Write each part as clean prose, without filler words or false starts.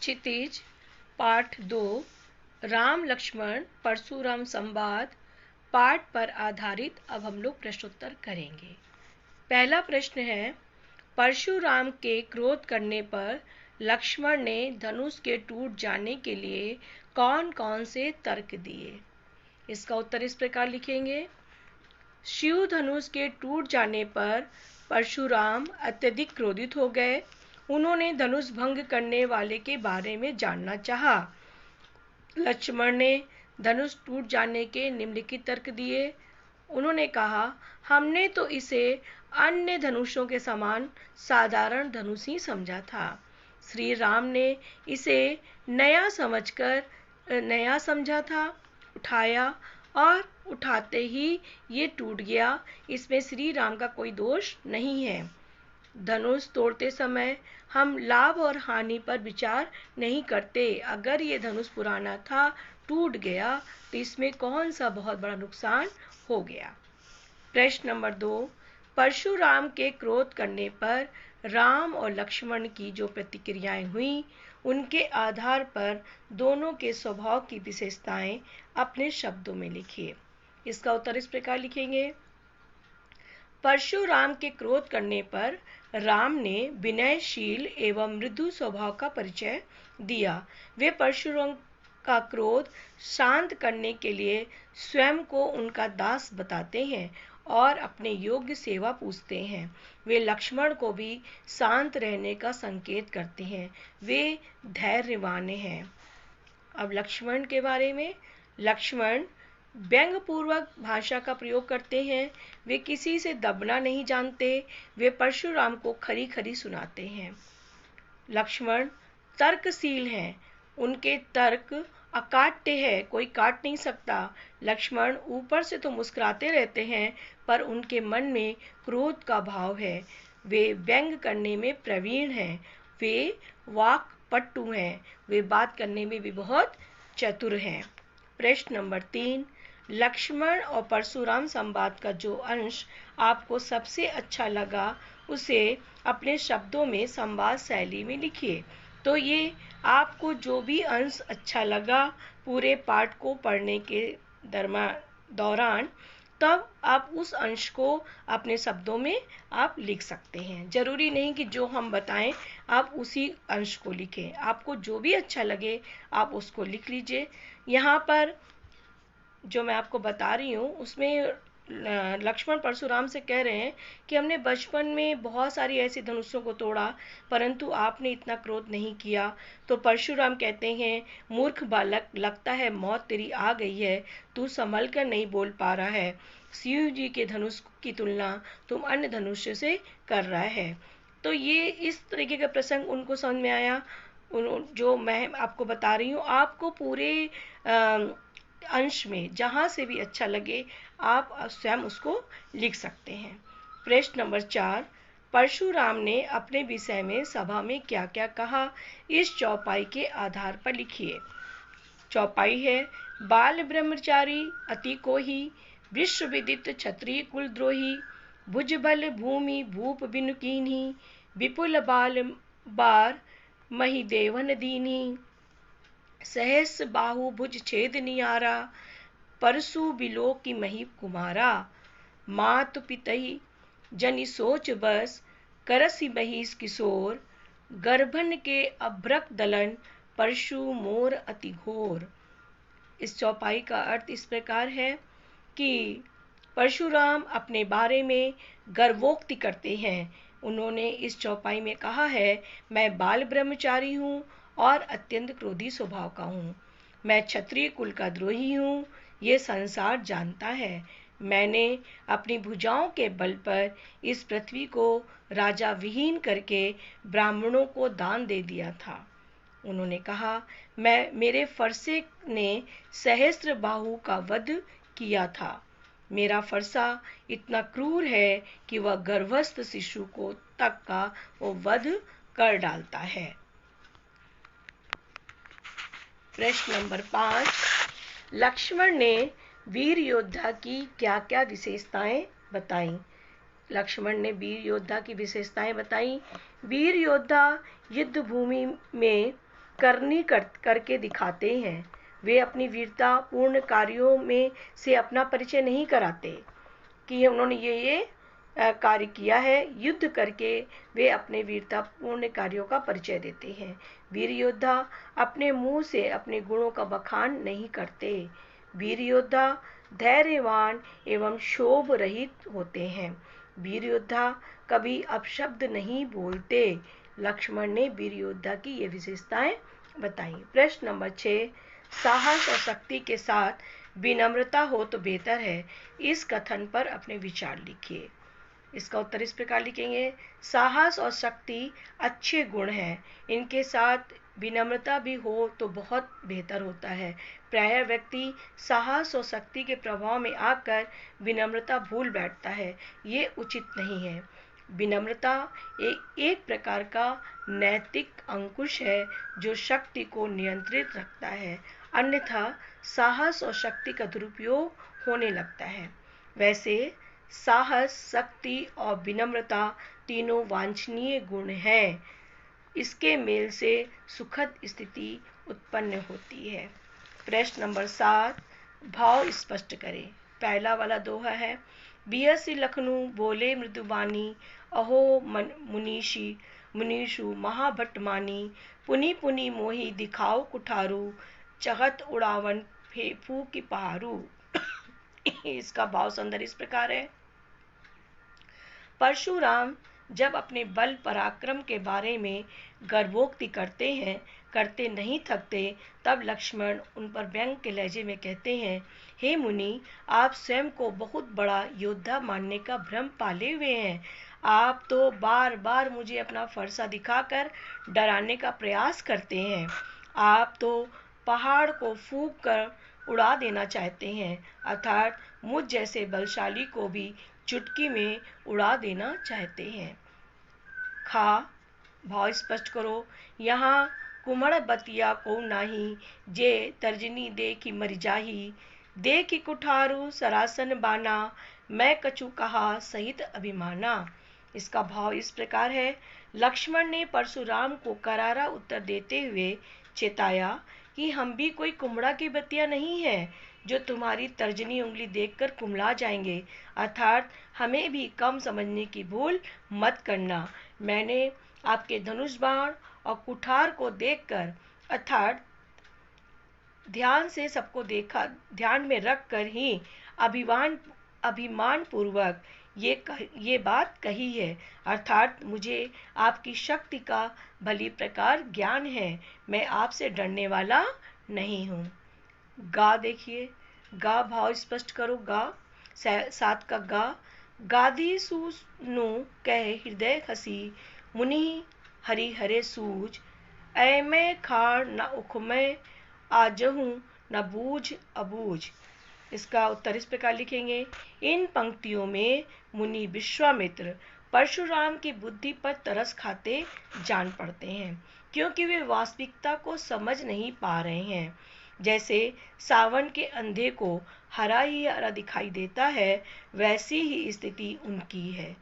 क्षितिज पाठ 2 राम लक्ष्मण परशुराम संवाद पाठ पर आधारित अब हम लोग प्रश्नोत्तर करेंगे। पहला प्रश्न है, परशुराम के क्रोध करने पर लक्ष्मण ने धनुष के टूट जाने के लिए कौन कौन से तर्क दिए। इसका उत्तर इस प्रकार लिखेंगे। शिव धनुष के टूट जाने पर परशुराम अत्यधिक क्रोधित हो गए। उन्होंने धनुष भंग करने वाले के बारे में जानना चाहा। लक्ष्मण ने धनुष टूट जाने के निम्नलिखित तर्क दिए। उन्होंने कहा, हमने तो इसे अन्य धनुषों के समान साधारण धनुष ही समझा था। श्री राम ने इसे नया समझा था। उठाया और उठाते ही ये टूट गया। इसमें श्री राम का कोई दोष नहीं है। धनुष तोड़ते समय हम लाभ और हानि पर विचार नहीं करते। अगर ये धनुष पुराना था, टूट गया, तो इसमें कौन सा बहुत बड़ा नुकसान हो गया। प्रश्न नंबर 2, परशुराम के क्रोध करने पर राम और लक्ष्मण की जो प्रतिक्रियाएं हुई, उनके आधार पर दोनों के स्वभाव की विशेषताएं अपने शब्दों में लिखिए। इसका उत्तर इस प्रकार लिखेंगे। परशुराम के क्रोध करने पर राम ने विनयशील एवं मृदु स्वभाव का परिचय दिया। वे परशुराम का क्रोध शांत करने के लिए स्वयं को उनका दास बताते हैं और अपने योग्य सेवा पूछते हैं। वे लक्ष्मण को भी शांत रहने का संकेत करते हैं। वे धैर्यवान हैं। अब लक्ष्मण के बारे में। लक्ष्मण व्यंग्यपूर्वक भाषा का प्रयोग करते हैं। वे किसी से दबना नहीं जानते। वे परशुराम को खरी खरी सुनाते हैं। लक्ष्मण तर्कशील हैं। उनके तर्क अकाट्य है, कोई काट नहीं सकता। लक्ष्मण ऊपर से तो मुस्कुराते रहते हैं, पर उनके मन में क्रोध का भाव है। वे व्यंग करने में प्रवीण हैं। वे वाक्पटु हैं। वे बात करने में भी बहुत चतुर हैं। प्रश्न नंबर 3, लक्ष्मण और परशुराम संवाद का जो अंश आपको सबसे अच्छा लगा, उसे अपने शब्दों में संवाद शैली में लिखिए। तो ये आपको जो भी अंश अच्छा लगा पूरे पाठ को पढ़ने के दौरान, तब आप उस अंश को अपने शब्दों में आप लिख सकते हैं। जरूरी नहीं कि जो हम बताएं आप उसी अंश को लिखें। आपको जो भी अच्छा लगे आप उसको लिख लीजिए। यहाँ पर जो मैं आपको बता रही हूँ उसमें लक्ष्मण परशुराम से कह रहे हैं कि हमने बचपन में बहुत सारी ऐसी धनुषों को तोड़ा, परंतु आपने इतना क्रोध नहीं किया। तो परशुराम कहते हैं, मूर्ख बालक, लगता है मौत तेरी आ गई है। तू संभल कर नहीं बोल पा रहा है। शिव जी के धनुष की तुलना तुम अन्य धनुष से कर रहा है। तो ये इस तरीके का प्रसंग उनको समझ में आया। जो मैं आपको बता रही हूँ, आपको पूरे अंश में जहाँ से भी अच्छा लगे आप स्वयं उसको लिख सकते हैं। प्रश्न नंबर 4, परशुराम ने अपने विषय में सभा में क्या क्या कहा, इस चौपाई के आधार पर लिखिए। चौपाई है, बाल ब्रह्मचारी अति कोही, विश्व विदित क्षत्रिय कुलद्रोही, भुजबल भूमि भूप बिनु कीन्ही, विपुल बाल बार मही देवन दीनी, सहस बाहु भुज छेद नियारा, परसु बिलो की मही कुमारा, मातु पितई जनि सोच बस, करसी महिष किशोर, गर्भन के अभ्रक दलन, परशु मोर अति घोर। इस चौपाई का अर्थ इस प्रकार है कि परशुराम अपने बारे में गर्वोक्ति करते हैं। उन्होंने इस चौपाई में कहा है, मैं बाल ब्रह्मचारी हूँ और अत्यंत क्रोधी स्वभाव का हूँ। मैं क्षत्रिय कुल का द्रोही हूँ, ये संसार जानता है। मैंने अपनी भुजाओं के बल पर इस पृथ्वी को राजा विहीन करके ब्राह्मणों को दान दे दिया था। उन्होंने कहा, मेरे फरसे ने सहस्त्र बाहु का वध किया था। मेरा फरसा इतना क्रूर है कि वह गर्भस्थ शिशु को तक का वो वध कर डालता है। प्रश्न नंबर 5, लक्ष्मण ने वीर योद्धा की क्या क्या विशेषताएं बताई। लक्ष्मण ने वीर योद्धा की विशेषताएं बताई। वीर योद्धा युद्ध भूमि में करनी करके दिखाते हैं। वे अपनी वीरता पूर्ण कार्यों में से अपना परिचय नहीं कराते कि उन्होंने ये कार्य किया है। युद्ध करके वे अपने वीरता पूर्ण कार्यों का परिचय देते हैं। वीर योद्धा अपने मुंह से अपने गुणों का बखान नहीं करते। वीर योद्धा धैर्यवान एवं क्षोभ रहित होते हैं। वीर योद्धा कभी अपशब्द नहीं बोलते। लक्ष्मण ने वीर योद्धा की ये विशेषताएं बताई। प्रश्न नंबर 6, साहस और शक्ति के साथ विनम्रता हो तो बेहतर है, इस कथन पर अपने विचार लिखिए। इसका उत्तर इस प्रकार लिखेंगे, साहस और शक्ति अच्छे गुण हैं, इनके साथ विनम्रता भी हो तो बहुत बेहतर होता है। प्रायः व्यक्ति साहस और शक्ति के प्रभाव में आकर विनम्रता भूल बैठता है, ये उचित नहीं है। विनम्रता एक प्रकार का नैतिक अंकुश है जो शक्ति को नियंत्रित रखता है, अन्यथा साहस और शक्ति का दुरुपयोग होने लगता है। वैसे साहस, शक्ति और विनम्रता तीनों वांछनीय गुण हैं। इसके मेल से सुखद स्थिति उत्पन्न होती है। प्रश्न नंबर 7, भाव स्पष्ट करें। पहला वाला दोहा है, बियसि लखनऊ बोले मृदुबानी, अहो मुनीषु महाभट्ट मानी, पुनि पुनि मोहि दिखाओ कुठारू, चहत उड़ावन फेफू की पहारू। इसका भाव संदर्भ इस प्रकार है, परशुराम जब अपने बल पराक्रम के बारे में गर्वोक्ति करते नहीं थकते, तब लक्ष्मण उन पर व्यंग के लहजे में कहते हैं, हे मुनि, आप स्वयं को बहुत बड़ा योद्धा मानने का भ्रम पाले हुए हैं। आप तो बार बार मुझे अपना फरसा दिखाकर डराने का प्रयास करते हैं। आप तो पहाड़ को फूंक कर उड़ा देना चाहते हैं, अर्थात मुझ जैसे बलशाली को भी चुटकी में उड़ा देना चाहते हैं। खा, भाव स्पष्ट करो। यहाँ कुमड़ बतिया को नाही, जे तर्जनी दे की मर जाही, दे की कुठारू सरासन बाना, मैं कछु कहा सहित अभिमाना। इसका भाव इस प्रकार है, लक्ष्मण ने परशुराम को करारा उत्तर देते हुए चेताया कि हम भी कोई कुमड़ा की बतिया नहीं है जो तुम्हारी तर्जनी उंगली देखकर कुमला जाएंगे, अर्थात हमें भी कम समझने की भूल मत करना। मैंने आपके धनुष बाण और कुठार को देखकर, अर्थात ध्यान से सबको देखा, ध्यान में रखकर ही अभिमान पूर्वक ये बात कही है, अर्थात मुझे आपकी शक्ति का भली प्रकार ज्ञान है, मैं आपसे डरने वाला नहीं हूँ। गा देखिए, गा भाव स्पष्ट करो। गा, 7 का गा, गादी सुनु कह हृदय हसी, मुनि हरि हरे सूझ, ऐ मैं खाड़ न उखमय, आजहूँ न बूझ अबूझ। इसका उत्तर इस प्रकार लिखेंगे, इन पंक्तियों में मुनि विश्वामित्र परशुराम की बुद्धि पर तरस खाते जान पड़ते हैं, क्योंकि वे वास्तविकता को समझ नहीं पा रहे हैं। जैसे सावन के अंधे को हरा ही हरा दिखाई देता है, वैसी ही स्थिति उनकी है।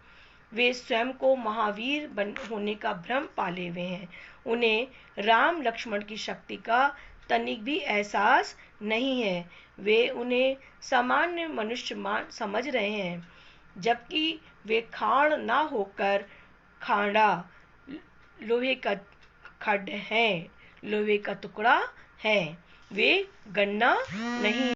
वे स्वयं को महावीर होने का भ्रम पाले हुए हैं। उन्हें राम लक्ष्मण की शक्ति का तनिक भी एहसास नहीं है। वे उन्हें सामान्य मनुष्य समझ रहे हैं, जबकि वे खाड़ ना होकर खाड़ा, लोहे का खड्ड है, लोहे का टुकड़ा है। वे गन्ना नहीं